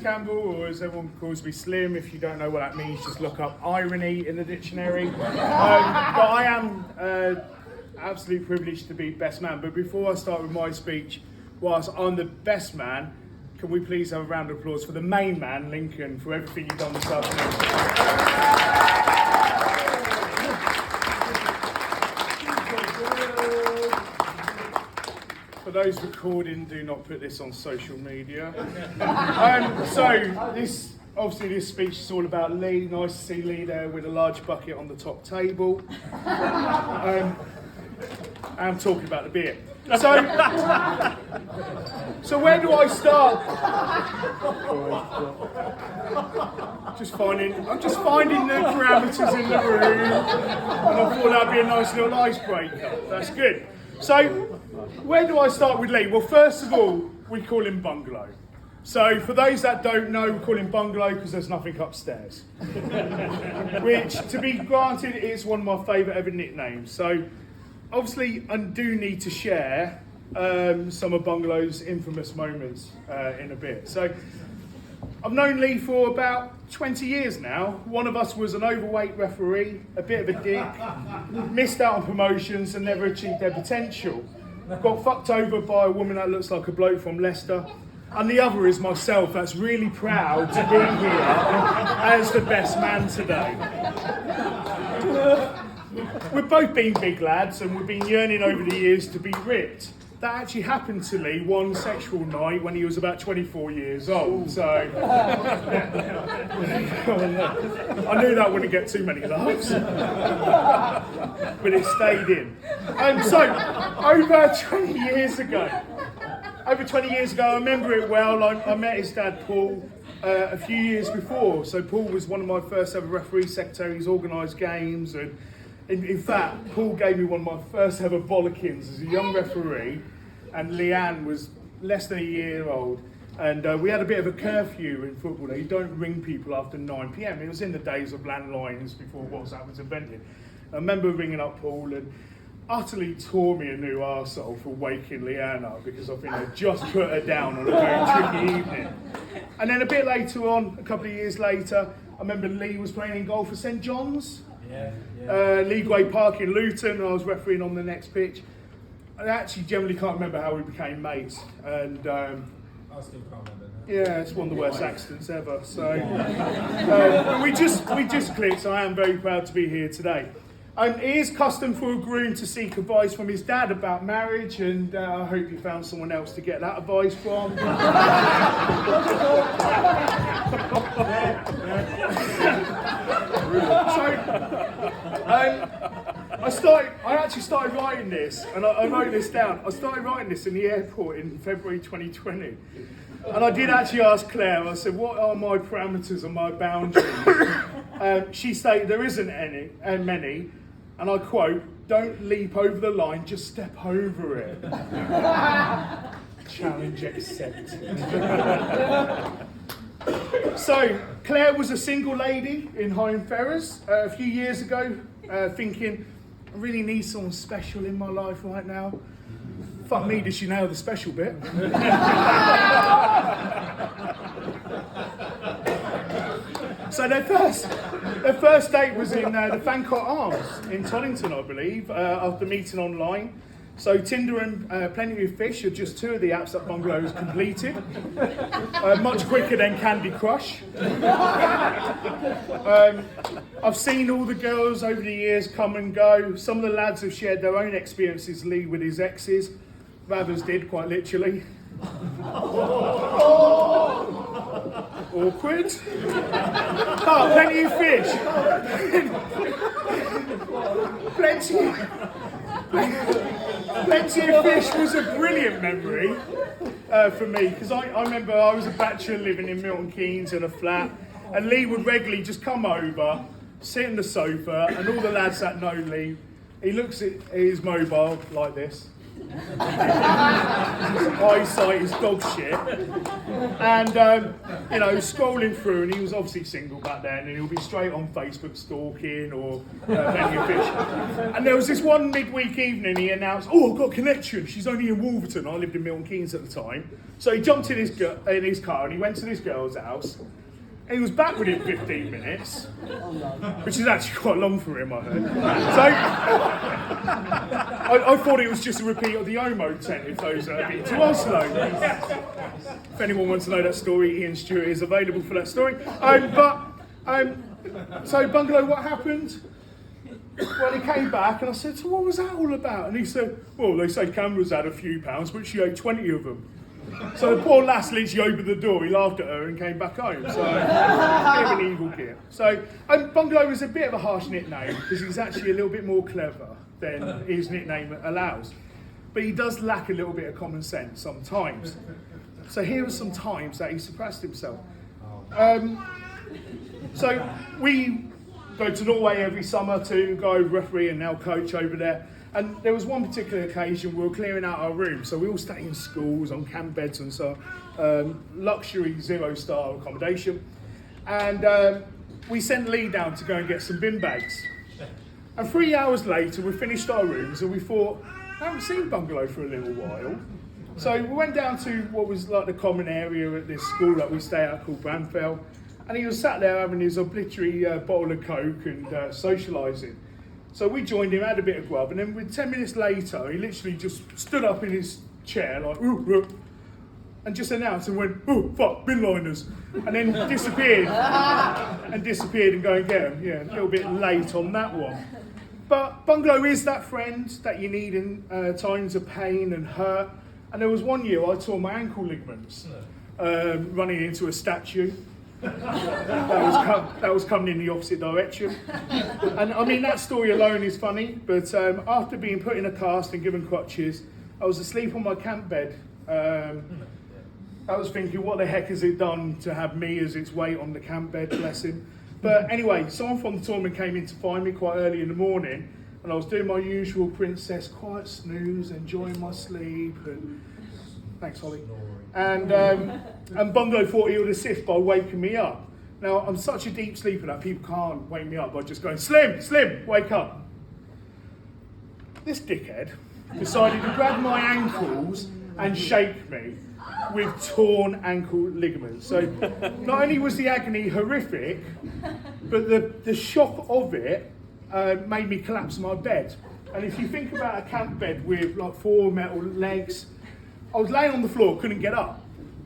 Campbell, or as everyone calls me, Slim. If you don't know what that means, just look up irony in the dictionary. But I am absolutely privileged to be best man. But before I start with my speech, whilst I'm the best man, can we please have a round of applause for the main man, Lincoln, for everything you've done this afternoon. For those recording, do not put this on social media. So this speech is all about Lee. Nice to see Lee there with a large bucket on the top table. I'm talking about the beer. So where do I start? I'm just finding the parameters in the room, and I thought that'd be a nice little icebreaker. That's good. So, where do I start with Lee? Well, first of all, we call him Bungalow. So, for those that don't know, we call him Bungalow because there's nothing upstairs. Which, to be granted, is one of my favourite ever nicknames. So, obviously, I do need to share some of Bungalow's infamous moments in a bit. So, I've known Lee for about 20 years now. One of us was an overweight referee, a bit of a dick, missed out on promotions and never achieved their potential. Got fucked over by a woman that looks like a bloke from Leicester. And the other is myself, that's really proud to be here as the best man today. We've both been big lads and we've been yearning over the years to be ripped. That actually happened to Lee one sexual night when he was about 24 years old. So I knew that wouldn't get too many laughs, but it stayed in. So over 20 years ago, I remember it well. I met his dad Paul a few years before. So Paul was one of my first ever referee secretaries, organised games, and in fact, Paul gave me one of my first ever bollockings as a young referee, and Leanne was less than a year old, and we had a bit of a curfew in football. You don't ring people after 9 p.m. It was in the days of landlines before WhatsApp was invented. I remember ringing up Paul and utterly tore me a new arsehole for waking Leanne up because I think I just put her down on a very tricky evening. And then a bit later on, a couple of years later, I remember Lee was playing in goal for St John's. Leagueway Park in Luton, and I was refereeing on the next pitch. I actually generally can't remember how we became mates, and I still can't remember that. Yeah, it's one of the worst accidents ever. So we just clicked. So I am very proud to be here today. It is custom for a groom to seek advice from his dad about marriage, and I hope you found someone else to get that advice from. I actually started writing this, and I wrote this down. I started writing this in the airport in February 2020. And I did actually ask Claire, I said, what are my parameters and my boundaries? She stated, there isn't many, and I quote, don't leap over the line, just step over it. Challenge accepted. So, Claire was a single lady in Higham Ferrers a few years ago, thinking, I really need someone special in my life right now. Fuck me, did she nail the special bit? So their first date was in the Fancott Arms in Toddington, I believe, after meeting online. So Tinder and Plenty of Fish are just two of the apps that Bungalow has completed. Much quicker than Candy Crush. I've seen all the girls over the years come and go. Some of the lads have shared their own experiences, Lee, with his exes. Others did, quite literally. Awkward. Oh, Plenty of Fish. Plenty of Fish was a brilliant memory for me, because I remember I was a bachelor living in Milton Keynes in a flat, and Lee would regularly just come over, sit on the sofa, and all the lads that know Lee, he looks at his mobile like this. His eyesight is dog shit. And, scrolling through, and he was obviously single back then, and he'll be straight on Facebook stalking or plenty of fish. And there was this one midweek evening he announced, oh, I've got a connection, she's only in Wolverton. I lived in Milton Keynes at the time. So he jumped in his car and he went to this girl's house. And he was back within 15 minutes, which is actually quite long for him, I heard. So, I thought it was just a repeat of the Omo tent, if those have been to Oslo. If anyone wants to know that story, Ian Stewart is available for that story. So Bungalow, what happened? Well, he came back and I said, so what was that all about? And he said, well, they say Canberra's had a few pounds, but she ate 20 of them. So the poor lass literally opened the door, he laughed at her and came back home. So, a bit of an evil kid. So, Bungalow is a bit of a harsh nickname because he's actually a little bit more clever than his nickname allows. But he does lack a little bit of common sense sometimes. So here are some times that he suppressed himself. So we go to Norway every summer to go referee and now coach over there. And there was one particular occasion we were clearing out our room, so we all stay in schools on camp beds and so luxury 0-star accommodation. And we sent Lee down to go and get some bin bags. And 3 hours later, we finished our rooms and we thought, I haven't seen Bungalow for a little while. So we went down to what was like the common area at this school that we stay at called Bramfell. And he was sat there having his obligatory bottle of Coke and socialising. So we joined him, had a bit of grub, and then 10 minutes later, he literally just stood up in his chair, like, ooh, and just announced and went, oh, fuck, bin liners, and then disappeared and go and get them. Yeah, a little bit late on that one. But Bungalow is that friend that you need in times of pain and hurt. And there was one year I tore my ankle ligaments running into a statue. That was coming in the opposite direction. And I mean, that story alone is funny, but after being put in a cast and given crutches, I was asleep on my camp bed. I was thinking, what the heck has it done to have me as its weight on the camp bed, bless him. But anyway, someone from the tournament came in to find me quite early in the morning, and I was doing my usual princess quiet snooze, enjoying my sleep, and thanks, Holly. And Bungalow thought he would assist by waking me up. Now, I'm such a deep sleeper that people can't wake me up by just going, Slim, wake up. This dickhead decided to grab my ankles and shake me with torn ankle ligaments. So not only was the agony horrific, but the shock of it made me collapse in my bed. And if you think about a camp bed with like 4 metal legs, I was laying on the floor, couldn't get up.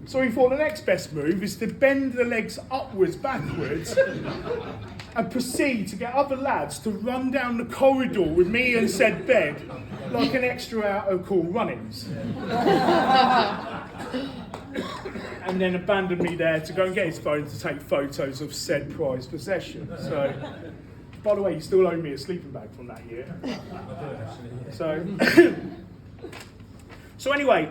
So he thought the next best move is to bend the legs upwards, backwards, and proceed to get other lads to run down the corridor with me and said bed like an extra out of Cool Runnings. And then abandoned me there to go and get his phone to take photos of said prized possession. So, by the way, you still owe me a sleeping bag from that year. So anyway,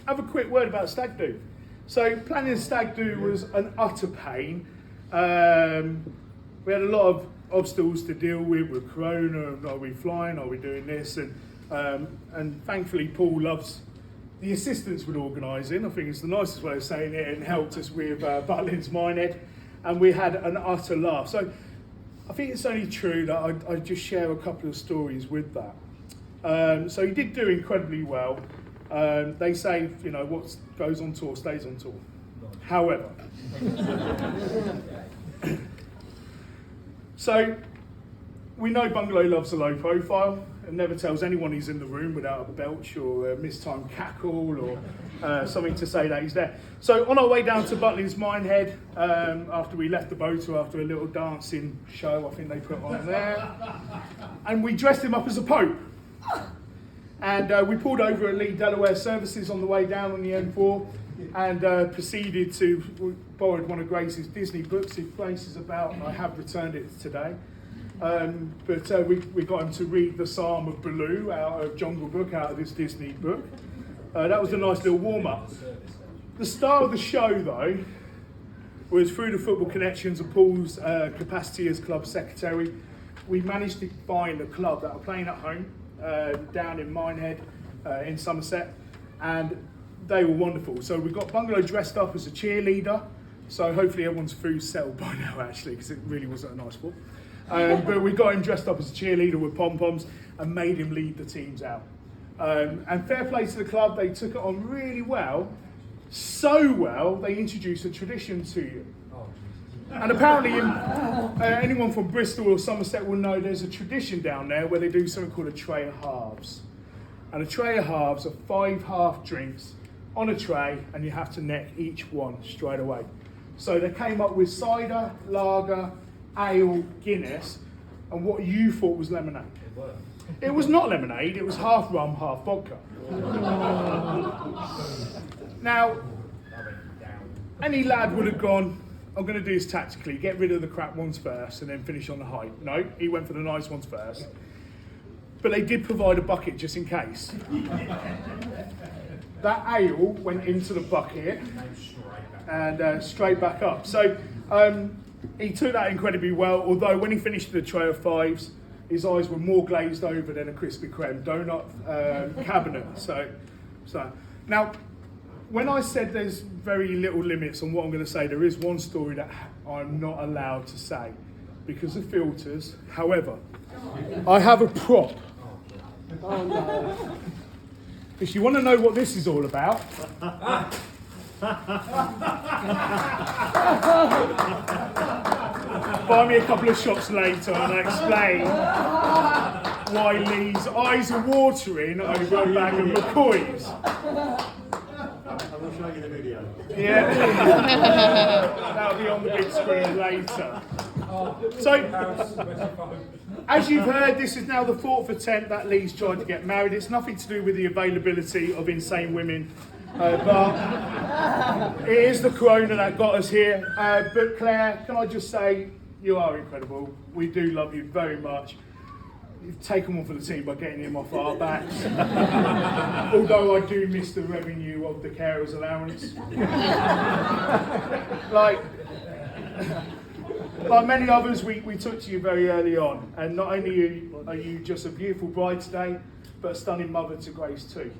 have a quick word about stag do. So planning a stag do was an utter pain. We had a lot of obstacles to deal with Corona. Are we flying? Are we doing this? And thankfully, Paul loves the assistance with organising. I think it's the nicest way of saying it, and helped us with Butlins Minehead, and we had an utter laugh. So I think it's only true that I just share a couple of stories with that. So he did do incredibly well. They say, what goes on tour stays on tour. However, so we know Bungalow loves a low profile and never tells anyone he's in the room without a belch or a mistimed cackle or something to say that he's there. So on our way down to Butlins Minehead, after we left the boat, or after a little dancing show I think they put on there, and we dressed him up as a pope. And we pulled over at Lee Delaware Services on the way down on the M4 and proceeded to, we borrowed one of Grace's Disney books. If Grace is about, I have returned it today. But we got him to read the Psalm of Baloo out of Jungle Book, out of this Disney book. That was a nice little warm-up. The star of the show, though, was through the football connections of Paul's capacity as club secretary. We managed to find a club that are playing at home down in Minehead, in Somerset, and they were wonderful. So we got Bungalow dressed up as a cheerleader, so hopefully everyone's food's settled by now actually, because it really wasn't a nice one. But we got him dressed up as a cheerleader with pom-poms and made him lead the teams out. And fair play to the club, they took it on really well, so well they introduced a tradition to you. And apparently anyone from Bristol or Somerset will know there's a tradition down there where they do something called a tray of halves. And a tray of halves are 5 half drinks on a tray, and you have to neck each one straight away. So they came up with cider, lager, ale, Guinness, and what you thought was lemonade. It was not lemonade, it was half rum, half vodka. Now, any lad would have gone, I'm going to do this tactically, get rid of the crap ones first and then finish on the high. No, he went for the nice ones first. But they did provide a bucket just in case. That ale went into the bucket and straight back up. So he took that incredibly well, although when he finished the tray of 5s, his eyes were more glazed over than a Krispy Kreme donut cabinet. So now, when I said there's very little limits on what I'm going to say, there is one story that I'm not allowed to say because of filters. However, I have a prop. Oh no. If you want to know what this is all about, buy me a couple of shots later and I'll explain why Lee's eyes are watering over a bag of McCoys. I will show you the video. Yeah, that'll be on the big screen later. So, as you've heard, this is now the 4th attempt that Lee's tried to get married. It's nothing to do with the availability of insane women, but it is the corona that got us here. But Claire, can I just say, you are incredible. We do love you very much. You've taken one for the team by getting him off our backs. Although I do miss the revenue of the carer's allowance. like many others, we took to you very early on. And not only are you just a beautiful bride today, but a stunning mother to Grace too.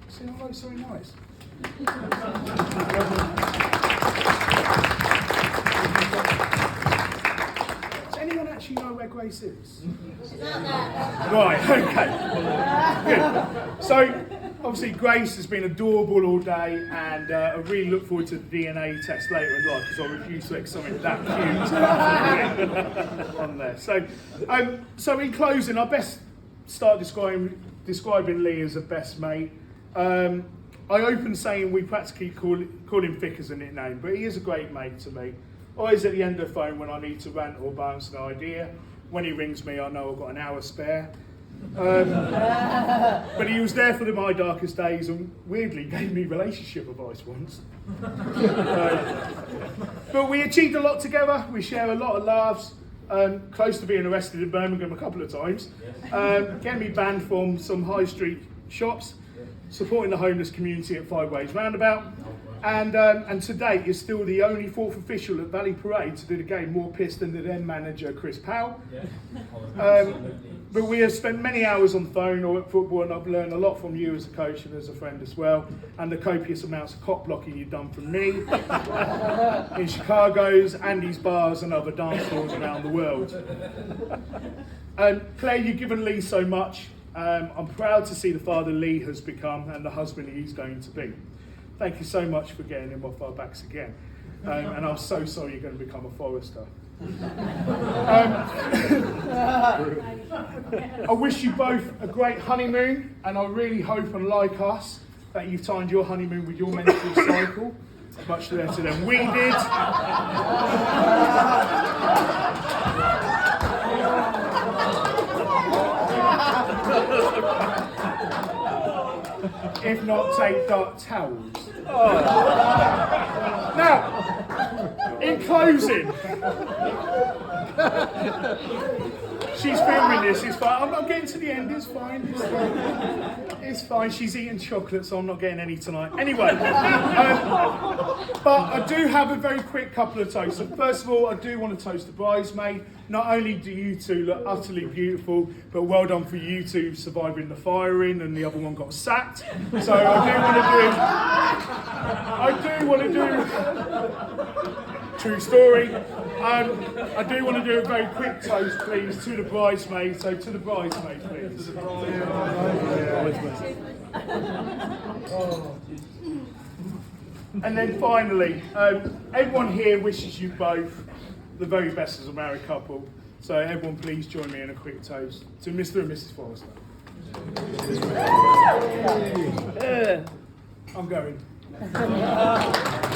See, that looks so nice. Anyone actually know where Grace is? She's out there. Right, okay. Good. So, obviously Grace has been adorable all day, and I really look forward to the DNA test later in life, because I refuse to expect something that cute on there. So in closing, I best start describing Lee as a best mate. I open saying we practically call him Vic as a nickname, but he is a great mate to me. Always at the end of the phone when I need to rant or bounce an idea. When he rings me, I know I've got an hour spare. But he was there for my darkest days and weirdly gave me relationship advice once. But we achieved a lot together. We share a lot of laughs. Close to being arrested in Birmingham a couple of times. Getting me banned from some high street shops. Supporting the homeless community at Five Ways Roundabout. And to date, you're still the only 4th official at Valley Parade to do the game more pissed than the then manager Chris Powell. But we have spent many hours on the phone or at football, and I've learned a lot from you as a coach and as a friend as well, and the copious amounts of cock blocking you've done from me in Chicago's, Andy's bars and other dance floors around the world. Claire, you've given Lee so much. I'm proud to see the father Lee has become and the husband he's going to be. Thank you so much for getting him off our backs again. And I'm so sorry you're going to become a forester. I wish you both a great honeymoon, and I really hope, and like us, that you've timed your honeymoon with your menstrual cycle much better than we did. If not, take dark towels. Oh. Now, in closing, She's filming this, it's fine. I'm getting to the end, it's fine. It's fine. It's fine. She's eating chocolate, so I'm not getting any tonight. Anyway, but I do have a very quick couple of toasts. So first of all, I do want to toast the bridesmaid. Not only do you two look utterly beautiful, but well done for you two surviving the firing and the other one got sacked. So I do want to do true story. I do want to do a very quick toast, please, to the bridesmaid. So to the bridesmaid, please. And then finally, everyone here wishes you both the very best as a married couple. So everyone please join me in a quick toast to Mr. and Mrs. Forrester. I'm going.